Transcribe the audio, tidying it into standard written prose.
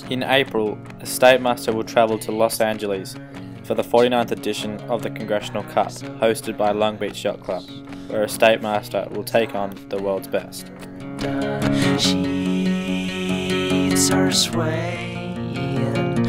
In April, a State Master will travel to Los Angeles for the 49th edition of the Congressional Cup, hosted by Long Beach Yacht Club, where a State Master will take on the world's best. Sheets are swaying